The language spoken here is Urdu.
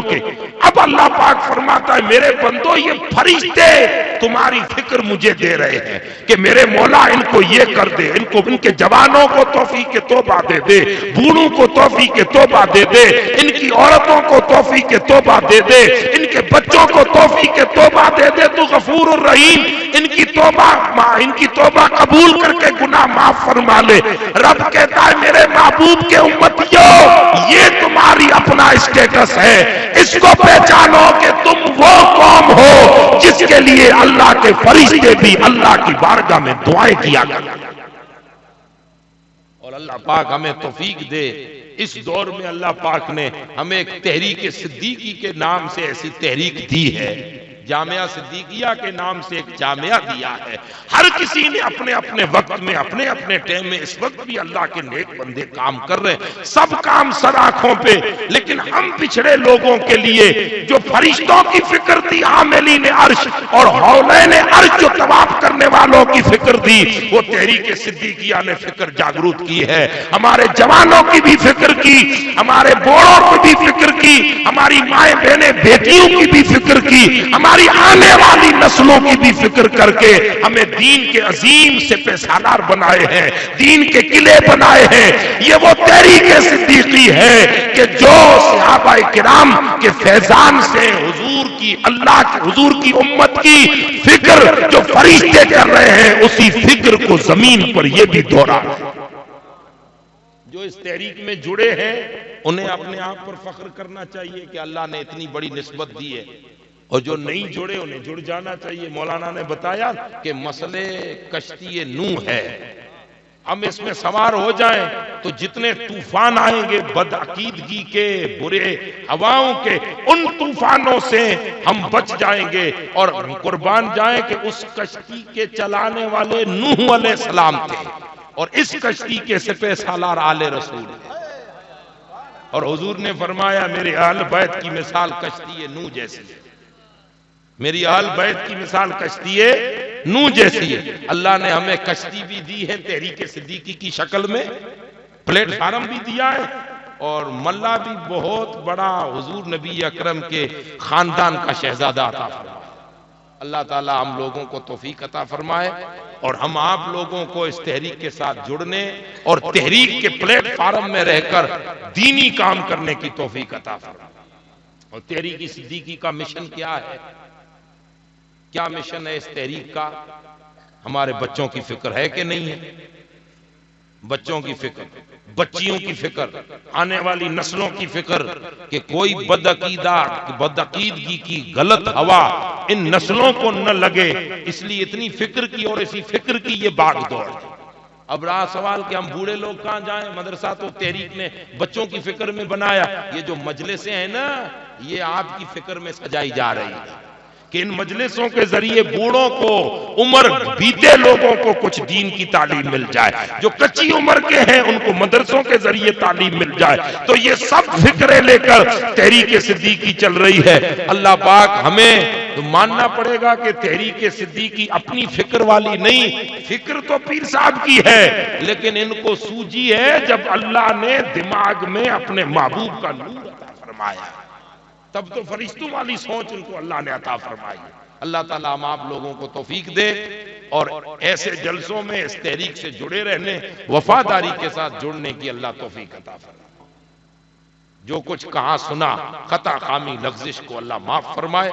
کے اب اللہ پاک فرماتا ہے میرے بندو یہ فرشتے تمہاری فکر مجھے دے رہے ہیں کہ میرے مولا ان کو یہ کر دے، ان کے جوانوں کو توفیق توبہ دے دے، بوڑھوں کو توفیق توبہ دے دے، ان کی عورتوں کو توفیق توبہ دے دے، ان کے بچوں کو توفیق توبہ دے دے، تو غفور الرحیم ان کی توبہ قبول کر کے گناہ معاف فرما لے۔ رب کہتا ہے میرے محبوب کے امتیوں یہ تمہاری اپنا اسٹیٹس ہے، اس کو پہچانو کہ تم وہ قوم ہو جس کے لیے اللہ کے فرشتے بھی اللہ کی بارگاہ میں دعائیں کیا کرتے ہیں۔ اور اللہ پاک ہمیں توفیق دے، اس دور میں اللہ پاک نے ہمیں ایک تحریک صدیقی کے نام سے ایسی تحریک دی ہے، جامعہ صدیقیہ کے نام سے ایک جامعہ دیا ہے۔ ہر کسی نے اپنے اپنے وقت میں اپنے اپنے ٹائم میں، اس وقت بھی اللہ کے نیک بندے کام کر رہے ہیں، سب کام سر آنکھوں پہ، لیکن ہم پچھڑے لوگوں کے لیے جو فرشتوں کی فکر تھی، عاملین عرش اور حولین عرش جو طواف کرنے والوں کی فکر تھی، وہ تحریک صدیقیہ نے فکر جاگروت کی ہے۔ ہمارے جوانوں کی بھی فکر کی، ہمارے بوڑھوں کی بھی فکر کی، ہماری مائیں بہنیں بیٹیوں کی بھی فکر کی، ہماری آنے والی نسلوں کی بھی فکر کر کے ہمیں دین کے عظیم سپہ سالار بنائے ہیں، دین کے قلعے بنائے ہیں۔ یہ وہ تحریک صدیقی ہے کہ جو صحابہ کرام کے فیضان سے حضور کی، اللہ کے حضور کی امت کی فکر جو فرشتے کر رہے ہیں، اسی فکر کو زمین پر یہ بھی دوہرا رہے ہیں۔ جو اس تحریک میں جڑے ہیں انہیں اپنے آپ پر فخر کرنا چاہیے کہ اللہ نے اتنی بڑی نسبت دی ہے، اور جو نہیں جڑے انہیں جڑ جانا چاہیے۔ مولانا نے بتایا کہ مسئلے کشتی نوح ہے، ہم اس میں سوار ہو جائیں تو جتنے طوفان آئیں گے بدعقیدگی کے، برے ہواؤں کے، ان طوفانوں سے ہم بچ جائیں گے، اور قربان جائیں کہ اس کشتی کے چلانے والے نوح علیہ السلام تھے، اور اس کشتی کے سپہ سالار آل رسول ہیں۔ اور حضور نے فرمایا میرے اہل بیت کی مثال کشتی نوح جیسی ہے، میری اہل بیت کی مثال کشتی نوح جیسی ہے۔ اللہ نے ہمیں کشتی بھی دی ہے تحریک صدیقی کی شکل میں، پلیٹ فارم بھی دیا ہے، اور ملا بھی بہت بڑا حضور نبی اکرم کے خاندان کا شہزادہ عطا فرمائے۔ اللہ تعالی ہم لوگوں کو توفیق عطا فرمائے، اور ہم آپ لوگوں کو اس تحریک کے ساتھ جڑنے اور تحریک کے پلیٹ فارم میں رہ کر دینی کام کرنے کی توفیق عطا فرمائے۔ اور تحریک صدیقی کا مشن کیا ہے؟ کیا مشن ہے اس تحریک کا؟ ہمارے بچوں کی فکر ہے کہ نہیں ہے؟ بچوں کی فکر، بچیوں کی فکر، آنے والی نسلوں کی فکر کہ کوئی بدعقیدگی کی غلط ہوا ان نسلوں کو نہ لگے، اس لیے اتنی فکر کی، اور اسی فکر کی یہ باغ دوڑ۔ اب رہا سوال کہ ہم بوڑھے لوگ کہاں جائیں؟ مدرسہ تو تحریک نے بچوں کی فکر میں بنایا۔ یہ جو مجلسیں ہیں نا، یہ آپ کی فکر میں سجائی جا رہی ہے کہ ان مجلسوں کے ذریعے بوڑھوں کو، عمر بیتے لوگوں کو کچھ دین کی تعلیم مل جائے، جو کچی عمر کے ہیں ان کو مدرسوں کے ذریعے تعلیم مل جائے۔ تو یہ سب فکریں لے کر تحریک صدیقی چل رہی ہے۔ اللہ پاک ہمیں تو ماننا پڑے گا کہ تحریک صدیقی اپنی فکر والی نہیں، فکر تو پیر صاحب کی ہے، لیکن ان کو سوجی ہے جب اللہ نے دماغ میں اپنے محبوب کا نور عطا فرمایا، تب تو فرشتوں والی سوچ ان کو اللہ نے عطا فرمائی۔ اللہ تعالیٰ ہم آپ لوگوں کو توفیق دے، اور ایسے جلسوں میں اس تحریک سے جڑے رہنے، وفاداری کے ساتھ جڑنے کی اللہ توفیق عطا فرمائے۔ جو کچھ کہاں سنا، خطا خامی لغزش کو اللہ معاف فرمائے۔